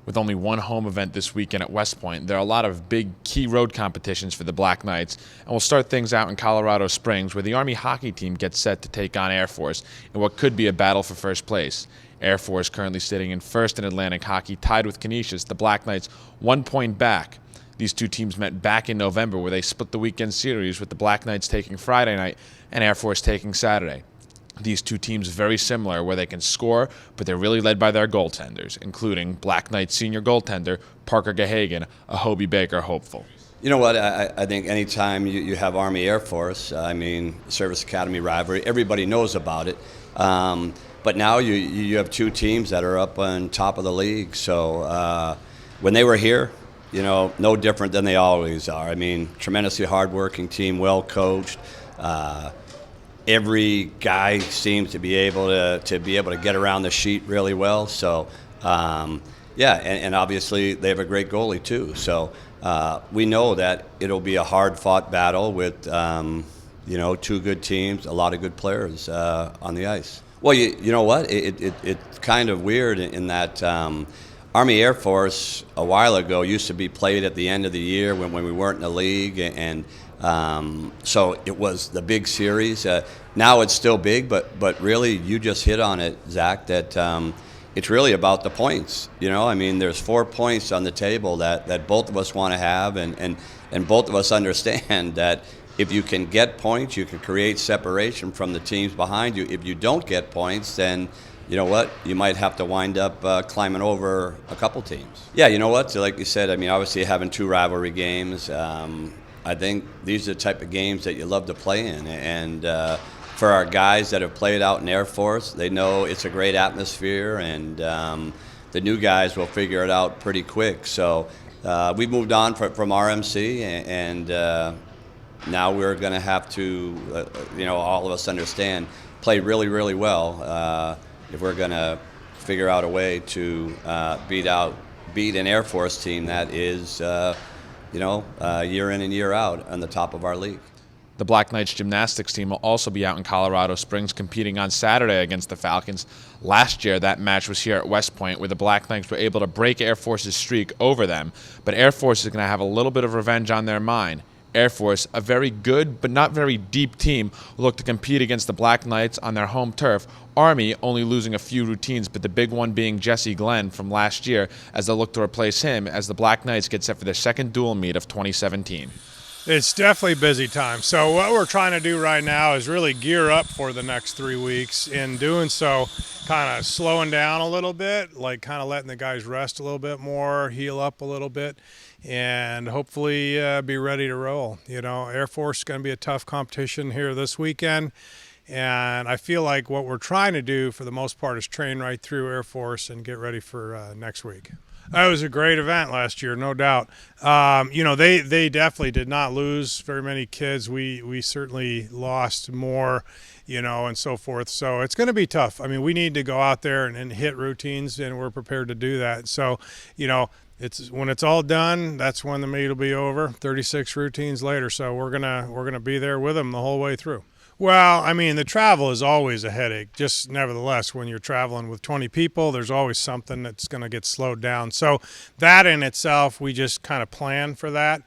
With only one home event this weekend at West Point, there are a lot of big key road competitions for the Black Knights, and we'll start things out in Colorado Springs, where the Army hockey team gets set to take on Air Force in what could be a battle for first place. Air Force currently sitting in first in Atlantic hockey, tied with Canisius, the Black Knights 1 point back. These two teams met back in November, where they split the weekend series, with the Black Knights taking Friday night and Air Force taking Saturday. These two teams very similar, where they can score, but they're really led by their goaltenders, including Black Knights senior goaltender Parker Gahagan, a Hobie Baker hopeful. You know what? I think anytime you have Army Air Force, Service Academy rivalry, everybody knows about it. But now you have two teams that are up on top of the league. So when they were here, no different than they always are. I mean, tremendously hardworking team, well coached. Every guy seems to be able to get around the sheet really well. So, and obviously they have a great goalie too. So we know that it'll be a hard-fought battle with two good teams, a lot of good players on the ice. Well, you know what? It's kind of weird in that Army Air Force a while ago used to be played at the end of the year when we weren't in the league, and so it was the big series. Now it's still big, but really you just hit on it, Zach, that it's really about the points. There's 4 points on the table that both of us want to have, and both of us understand that if you can get points, you can create separation from the teams behind you. If you don't get points, then you know what? You might have to wind up climbing over a couple teams. Yeah, you know what? So like you said, obviously having 2 rivalry games, I think these are the type of games that you love to play in. And for our guys that have played out in Air Force, they know it's a great atmosphere, and the new guys will figure it out pretty quick. So we moved on from RMC, and now we're going to have to, all of us understand, play really, really well if we're going to figure out a way to beat an Air Force team that is, year in and year out on the top of our league. The Black Knights gymnastics team will also be out in Colorado Springs competing on Saturday against the Falcons. Last year, that match was here at West Point, where the Black Knights were able to break Air Force's streak over them. But Air Force is going to have a little bit of revenge on their mind. Air Force, a very good but not very deep team, will look to compete against the Black Knights on their home turf. Army only losing a few routines, but the big one being Jesse Glenn from last year, as they'll look to replace him as the Black Knights get set for their second dual meet of 2017. It's definitely busy time. So what we're trying to do right now is really gear up for the next 3 weeks. In doing so, kind of slowing down a little bit, like kind of letting the guys rest a little bit more, heal up a little bit, and hopefully be ready to roll. Air Force is going to be a tough competition here this weekend. And I feel like what we're trying to do for the most part is train right through Air Force and get ready for next week. That was a great event last year, no doubt. They definitely did not lose very many kids. We certainly lost more, and so forth. So it's going to be tough. We need to go out there and hit routines, and we're prepared to do that. So, it's when it's all done, that's when the meet will be over. 36 routines later, so we're gonna be there with them the whole way through. Well, the travel is always a headache. Just nevertheless, when you're traveling with 20 people, there's always something that's going to get slowed down. So that in itself, we just kind of plan for that.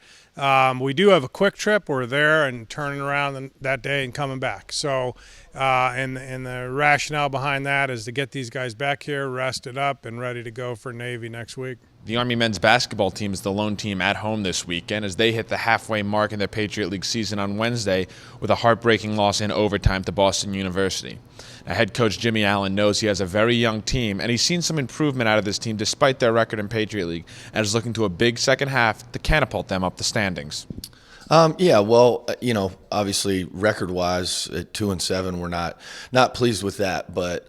We do have a quick trip. We're there and turning around that day and coming back. So, and the rationale behind that is to get these guys back here, rested up, and ready to go for Navy next week. The Army men's basketball team is the lone team at home this weekend, as they hit the halfway mark in their Patriot League season on Wednesday with a heartbreaking loss in overtime to Boston University. Now, head coach Jimmy Allen knows he has a very young team, and he's seen some improvement out of this team despite their record in Patriot League, and is looking to a big second half to catapult them up the standings. Obviously record-wise at 2-7, we're not pleased with that, but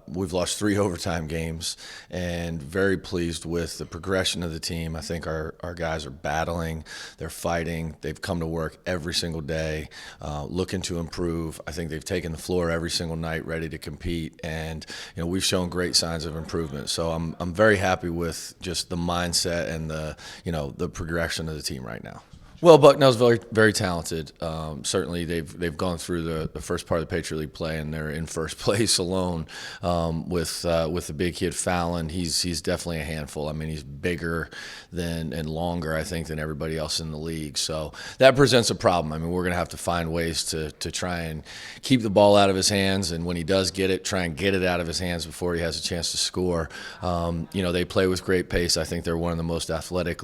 we've lost 3 overtime games and very pleased with the progression of the team. I think our guys are battling, they're fighting, they've come to work every single day, looking to improve. I think they've taken the floor every single night, ready to compete, and we've shown great signs of improvement. So I'm very happy with just the mindset and the progression of the team right now. Well, Bucknell's very, very talented. Certainly, they've gone through the first part of the Patriot League play, and they're in first place alone with the big kid Fallon. He's definitely a handful. I mean, he's bigger and longer, I think, than everybody else in the league. So that presents a problem. I mean, we're going to have to find ways to try and keep the ball out of his hands, and when he does get it, try and get it out of his hands before he has a chance to score. They play with great pace. I think they're one of the most athletic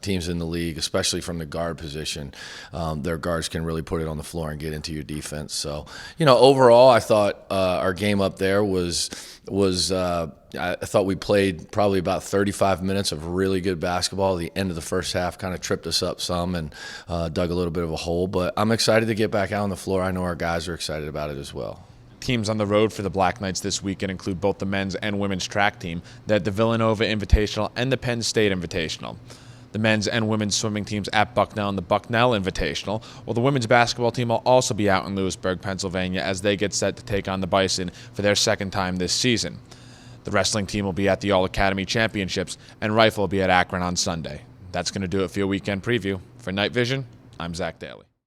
teams in the league, especially from the guard position. Their guards can really put it on the floor and get into your defense. So, overall, I thought our game up there was I thought we played probably about 35 minutes of really good basketball. The end of the first half kind of tripped us up some and dug a little bit of a hole. But I'm excited to get back out on the floor. I know our guys are excited about it as well. Teams on the road for the Black Knights this weekend include both the men's and women's track team, the Villanova Invitational and the Penn State Invitational. The men's and women's swimming teams at Bucknell and the Bucknell Invitational, while the women's basketball team will also be out in Lewisburg, Pennsylvania, as they get set to take on the Bison for their second time this season. The wrestling team will be at the All-Academy Championships, and Rifle will be at Akron on Sunday. That's going to do it for your weekend preview. For Night Vision, I'm Zach Daly.